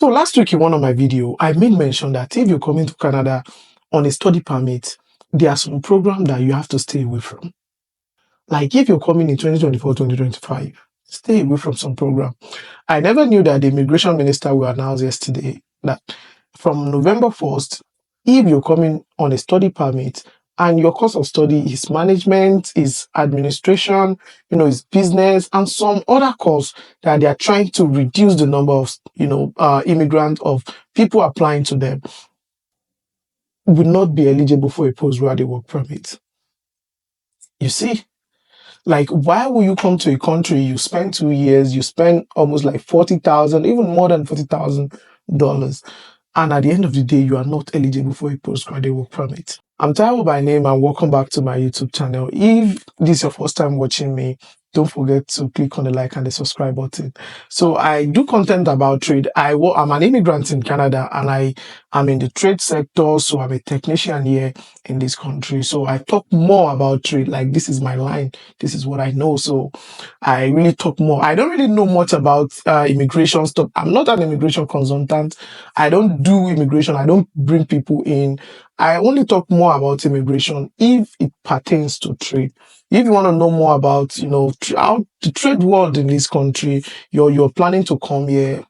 So last week in one of my video, I made mention that if you're coming to Canada on a study permit, there are some programs that you have to stay away from. Like if you're coming in 2024, 2025, stay away from some program. I never knew that the immigration minister will announce yesterday that from November 1st, if you're coming on a study permit and your course of study is management, is administration, is business, and some other course that they are trying to reduce the number of, immigrant of people applying to them, will not be eligible for a postgraduate work permit. You see? Like, why will you come to a country, you spend 2 years, you spend almost like 40,000, even more than $40,000, and at the end of the day, you are not eligible for a postgraduate work permit? I'm Taiwo by name and welcome back to my YouTube channel. If this is your first time watching me, don't forget to click on the like and the subscribe button. So I do content about trade. I'm an immigrant in Canada and I am in the trade sector. So I'm a technician here in this country. So I talk more about trade. Like, this is my line. This is what I know. So I really talk more. I don't really know much about immigration stuff. I'm not an immigration consultant. I don't do immigration. I don't bring people in. I only talk more about immigration if it pertains to trade. If you want to know more about, how the trade world in this country, you're planning to come here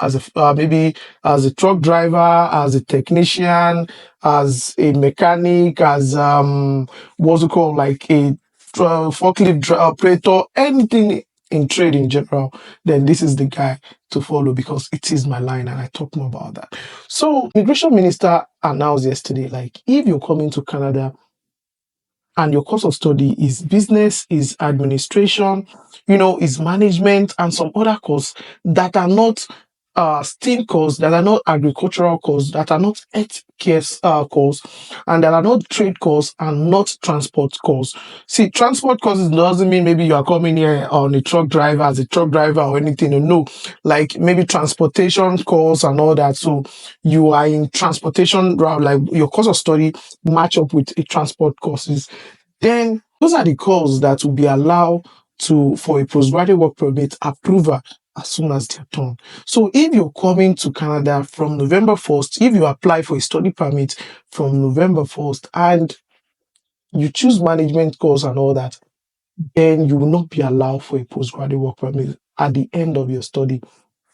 as maybe as a truck driver, as a technician, as a mechanic, as what's it called, like a forklift operator, anything in trade in general, then this is the guy to follow because it is my line and I talk more about that. So, immigration minister announced yesterday, like, if you're coming to Canada and your course of study is business, is administration, is management, and some other courses that are not STEAM courses, that are not agricultural courses, that are not healthcare courses, and that are not trade courses and not transport courses. See, transport courses doesn't mean maybe you are coming here on a truck driver as a truck driver or anything. No, like maybe transportation course and all that. So you are in transportation route, like your course of study match up with a transport courses, then those are the courses that will be allowed for a postgraduate work permit approval as soon as they're done. So if you're coming to Canada from November 1st, if you apply for a study permit from November 1st and you choose management course and all that, then you will not be allowed for a postgraduate work permit at the end of your study.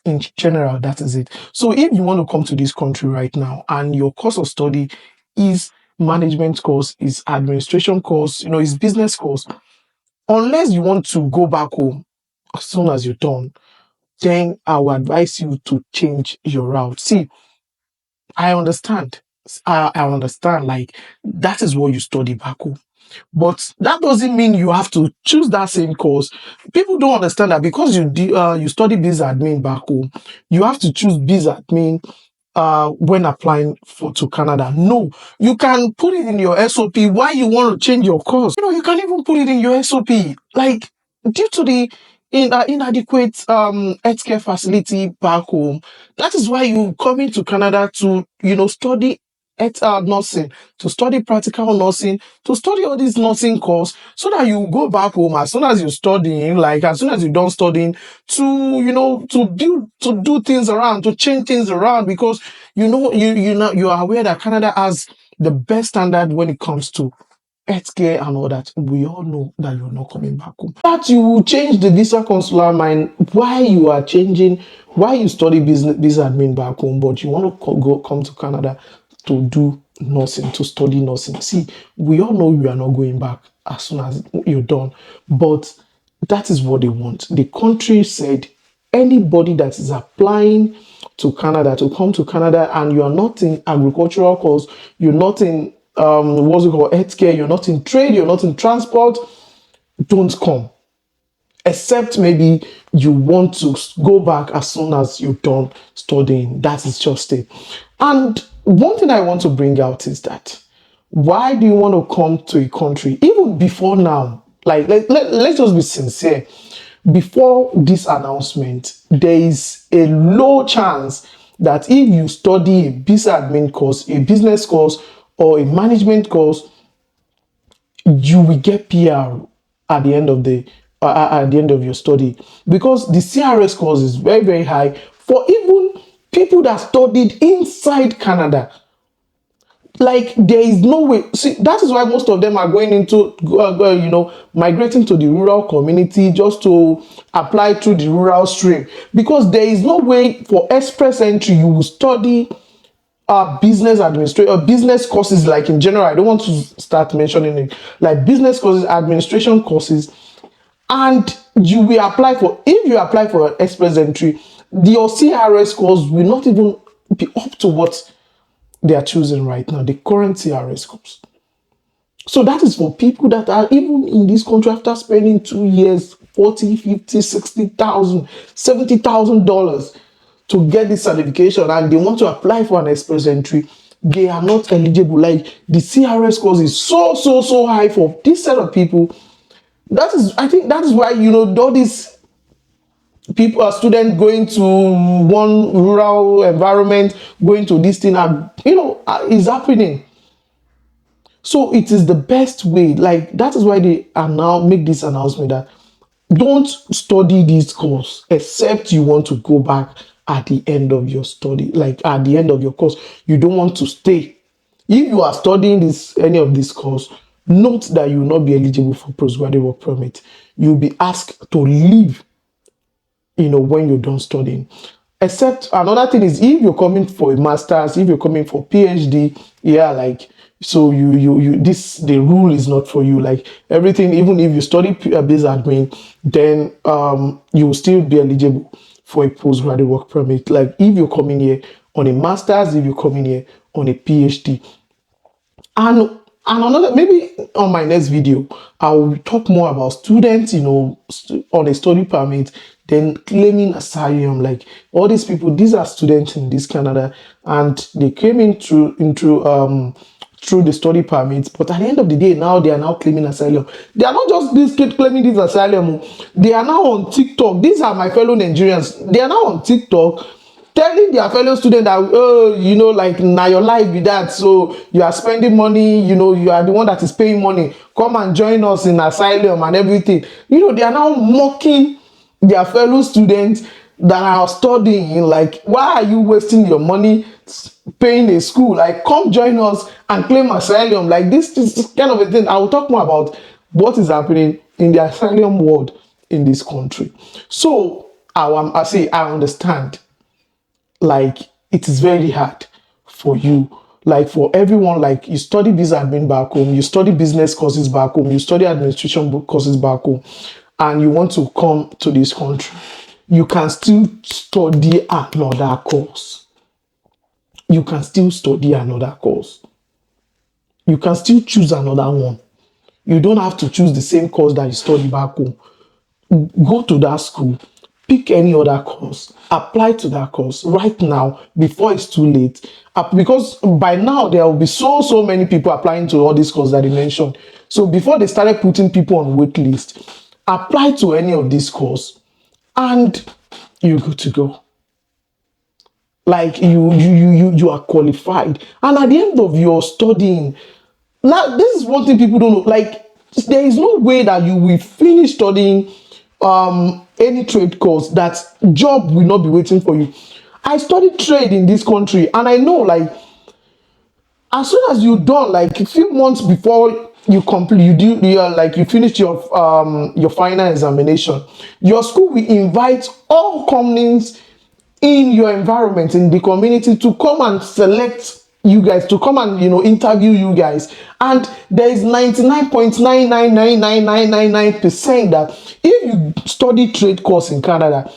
In general, that is it. So if you want to come to this country right now and your course of study is management course, is administration course, is business course, unless you want to go back home as soon as you're done, then I will advise you to change your route. See, I understand. I understand, like, that is what you study back home. But that doesn't mean you have to choose that same course. People don't understand that because you study biz admin back home, you have to choose biz admin when applying to Canada. No, you can put it in your SOP. Why you want to change your course? You can even put it in your SOP. Like, due to the inadequate healthcare facility back home, that is why you come into Canada to study nursing, to study practical nursing, to study all these nursing course, so that you go back home as soon as you're studying, like as soon as you're done studying, to do things around, to change things around, because you are aware that Canada has the best standard when it comes to healthcare and all that. We all know that you're not coming back home. That you will change the visa consular mind. Why you are changing? Why you study business admin back home, but you want to come to Canada to do nursing, to study nursing? See, we all know you are not going back as soon as you're done, but that is what they want. The country said anybody that is applying to Canada, to come to Canada, and you are not in agricultural course, you're not in what's it called, healthcare, you're not in trade, you're not in transport, don't come. Except maybe you want to go back as soon as you're done studying. That is just it. And one thing I want to bring out is that why do you want to come to a country even before now? Like, let's just be sincere. Before this announcement, there is a low chance that if you study a business admin course, a business course, or a management course, you will get PR at the end of your study, because the CRS course is very, very high for even People that studied inside Canada, like there is no way. See, that is why most of them are going into migrating to the rural community just to apply through the rural stream, because there is no way for express entry you will study business administration or business courses, like in general. I don't want to start mentioning it, like business courses, administration courses, and you will apply for, if you apply for express entry, your CRS course will not even be up to what they are choosing right now, the current CRS course. So that is for people that are even in this country after spending 2 years, 40, 50, 60,000, $70,000 to get this certification, and they want to apply for an express entry. They are not eligible. Like the CRS course is so high for this set of people. That is, I think that is why, all these people are students going to one rural environment, going to this thing, and is happening. So it is the best way. Like that is why they are now make this announcement that don't study this course except you want to go back at the end of your study, like at the end of your course. You don't want to stay. If you are studying this any of this course, note that you will not be eligible for postgraduate work permit. You'll be asked to leave, when you're done studying. Except another thing is, if you're coming for a master's, if you're coming for PhD, yeah, like, so this, the rule is not for you. Like everything, even if you study business admin, then you will still be eligible for a postgraduate work permit. Like if you're coming here on a master's, if you're coming here on a PhD. And another, maybe on my next video, I will talk more about students, on a study permit, then claiming asylum. Like all these people, these are students in this Canada, and they came through the study permits. But at the end of the day, now they are now claiming asylum. They are not just this kid claiming this asylum. They are now on TikTok. These are my fellow Nigerians. They are now on TikTok, telling their fellow student that, oh, like now your life with that, so you are spending money, you are the one that is paying money, come and join us in asylum and everything. They are now mocking their fellow students that are studying. Like, why are you wasting your money paying a school? Like, come join us and claim asylum. Like this kind of a thing. I will talk more about what is happening in the asylum world in this country. So I say I understand, like it is very hard for you, like for everyone. Like you study business admin back home, you study business courses back home, you study administration courses back home, and you want to come to this country. You can still study another course. You can still study another course. You can still choose another one. You don't have to choose the same course that you study back home. Go to that school, pick any other course, apply to that course right now before it's too late. Because by now there will be so many people applying to all these courses that they mentioned. So before they started putting people on wait list, apply to any of these courses and you're good to go. Like you are qualified. And at the end of your studying, now this is one thing people don't know. Like there is no way that you will finish studying any trade course that job will not be waiting for you. I studied trade in this country, and I know, like, as soon as you done, like a few months before you complete, you finish your final examination, your school will invite all companies in your environment, in the community, to come and select you guys, to come and interview you guys. And there is 99.9999999% that if you study trade course in Canada,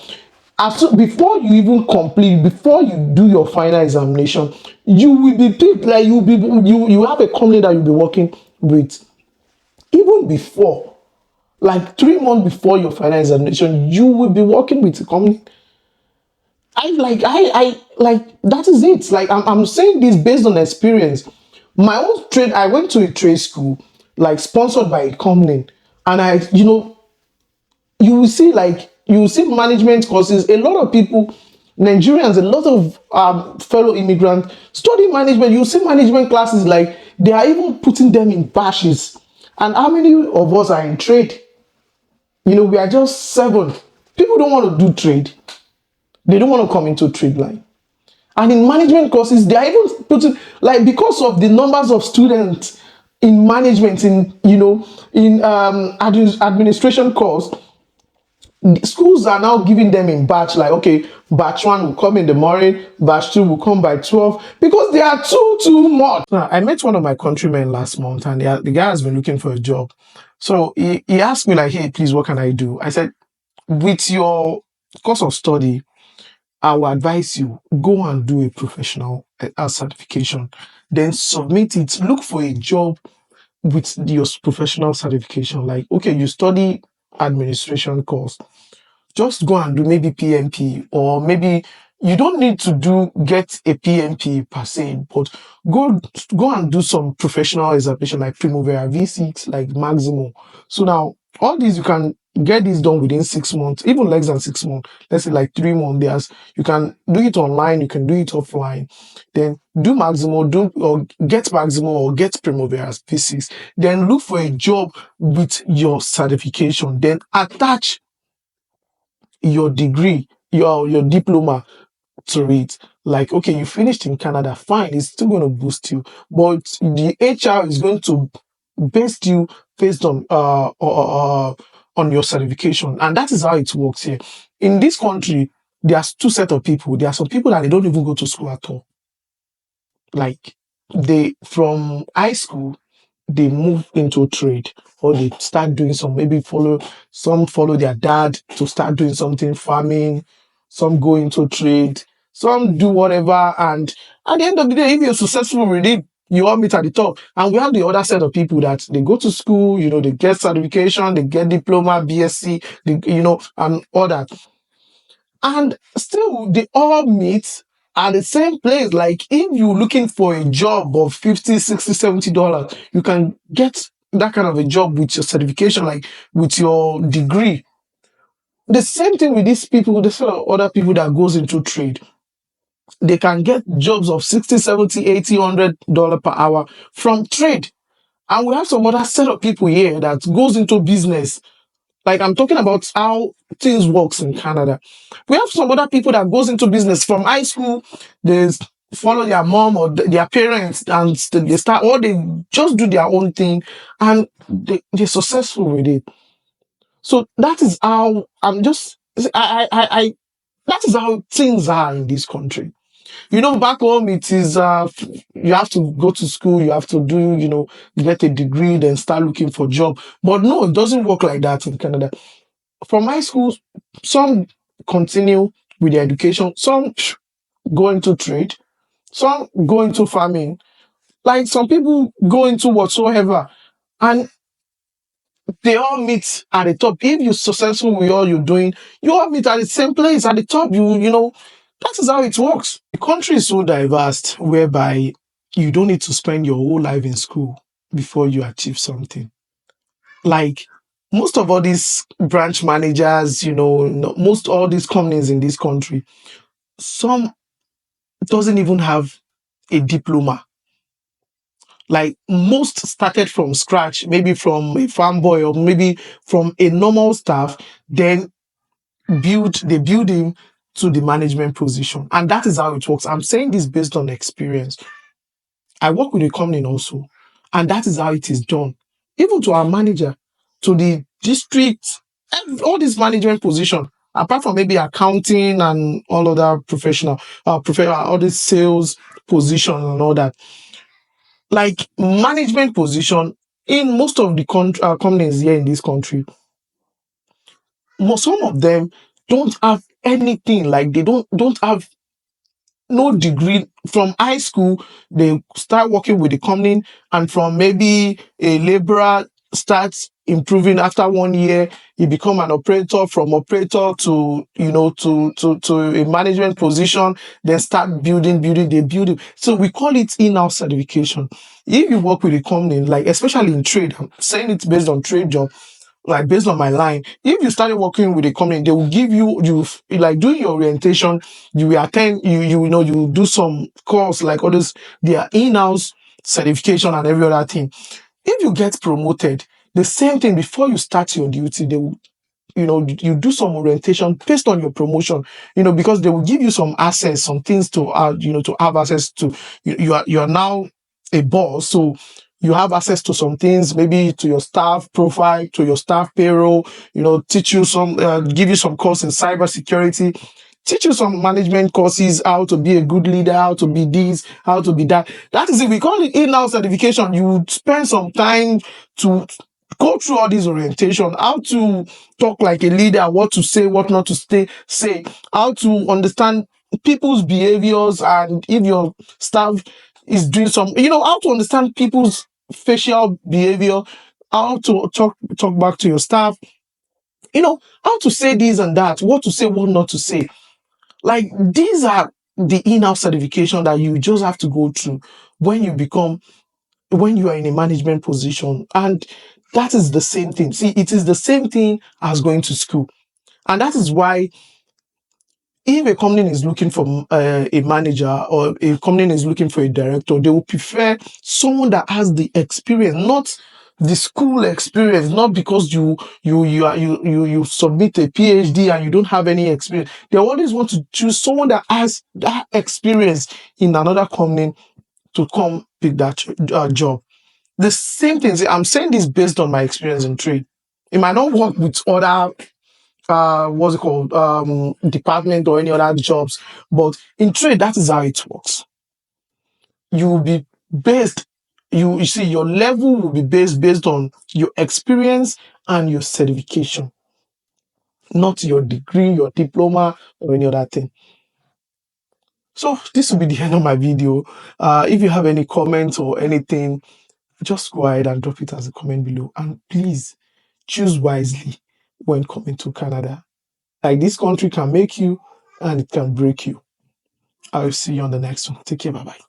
before you even complete, before you do your final examination, you will be picked. Like you have a company that you'll be working with even before, like 3 months before your final examination. You will be working with a company. I like that is it. Like I'm saying this based on experience. My own trade, I went to a trade school, like sponsored by a company, and you will see, management courses. A lot of people, Nigerians, a lot of fellow immigrants study management. You see management classes, like they are even putting them in bashes. And how many of us are in trade? We are just 7. People don't want to do trade. They don't want to come into trade line. And in management courses, they are even putting, like, because of the numbers of students in management, in administration course, the schools are now giving them in batch, like, okay, batch one will come in the morning, batch two will come by 12, because they are too much. Now, I met one of my countrymen last month, and the guy has been looking for a job. So he asked me, like, hey, please, what can I do? I said, with your course of study, I will advise you, go and do a professional certification, then submit it. Look for a job with your professional certification. Like, okay, you study administration course, just go and do maybe PMP, or maybe you don't need to get a PMP per se, but go go and do some professional examination like Primavera V6, like Maximo. So now all these, you can get this done within 6 months, even less than 6 months. Let's say like 3 months. You can do it online, you can do it offline. Then do Maximo, or get Maximo, or get Primavera V6. Then look for a job with your certification. Then attach your degree, your diploma to it. Like, okay, you finished in Canada, fine, it's still going to boost you, but the HR is going to base you based on your certification, and that is how it works here. In this country, there's two set of people. There are some people that they don't even go to school at all. Like, they, from high school, they move into trade, or they start doing some, maybe follow their dad to start doing something, farming. Some go into trade, some do whatever, and at the end of the day, if you're successful with it, you all meet at the top. And we have the other set of people that they go to school, they get certification, they get diploma, BSc, and all that, and still they all meet at the same place. Like, if you're looking for a job of 50, 60, $70, you can get that kind of a job with your certification, like with your degree. The same thing with these people, the sort of other people that goes into trade. They can get jobs of 60, 70, 80, $100 per hour from trade. And we have some other set of people here that goes into business. Like, I'm talking about how things works in Canada. We have some other people that goes into business from high school. They follow their mom or their parents, and they start, or they just do their own thing, and they're successful with it. So that is how that is how things are in this country. Back home, it is, you have to go to school, you have to do, get a degree, then start looking for job. But no, it doesn't work like that in Canada. From high school, some continue with their education, some go into trade, some go into farming, like some people go into whatsoever, and they all meet at the top. If you're successful with all you're doing, you all meet at the same place at the top. That is how it works. The country is so diverse, whereby you don't need to spend your whole life in school before you achieve something. Like, most of all these branch managers, most all these companies in this country, some doesn't even have a diploma. Like, most started from scratch, maybe from a farm boy, or maybe from a normal staff, then they build him to the management position. And that is how it works. I'm saying this based on experience. I work with a company also, and that is how it is done. Even to our manager, to the district, all these management position, apart from maybe accounting and all other all these sales position and all that, like management position in most of the companies here in this country, some of them don't have anything. Like, they don't have no degree. From high school, they start working with the company, and from maybe a laborer starts improving. After 1 year, he become an operator. From operator to to a management position, then start building, they build it. So we call it in-house certification. If you work with a company, like especially in trade, I'm saying it based on trade job, like based on my line, if you started working with a company, they will give you like, doing your orientation, you will attend, you will do some course, like all this, their in-house certification and every other thing. If you get promoted, the same thing, before you start your duty, you do some orientation based on your promotion, because they will give you some access, some things to to have access to. You are now a boss, so you have access to some things, maybe to your staff profile, to your staff payroll, teach you some, give you some course in cyber security, teach you some management courses, how to be a good leader, how to be this, how to be that. That is it. We call it in-house certification. You would spend some time to go through all this orientation, how to talk like a leader, what to say, what not to say, how to understand people's behaviors, and if your staff is doing some, how to understand people's facial behavior, how to talk back to your staff, how to say this and that, what to say, what not to say. Like, these are the in-house certification that you just have to go through when you are in a management position. And that is the same thing. See, it is the same thing as going to school. And that is why, if a company is looking for a manager, or a company is looking for a director, they will prefer someone that has the experience, not the school experience, not because you submit a PhD and you don't have any experience. They always want to choose someone that has that experience in another company to come pick that job. The same thing. See, I'm saying this based on my experience in trade. It might not work with other what's it called, department or any other jobs, but in trade, that is how it works. You will be based, you see, your level will be based on your experience and your certification, not your degree, your diploma, or any other thing. So this will be the end of my video. If you have any comments or anything, just go ahead and drop it as a comment below, and please choose wisely when coming to Canada. Like, this country can make you and it can break you. I'll see you on the next one. Take care. Bye bye.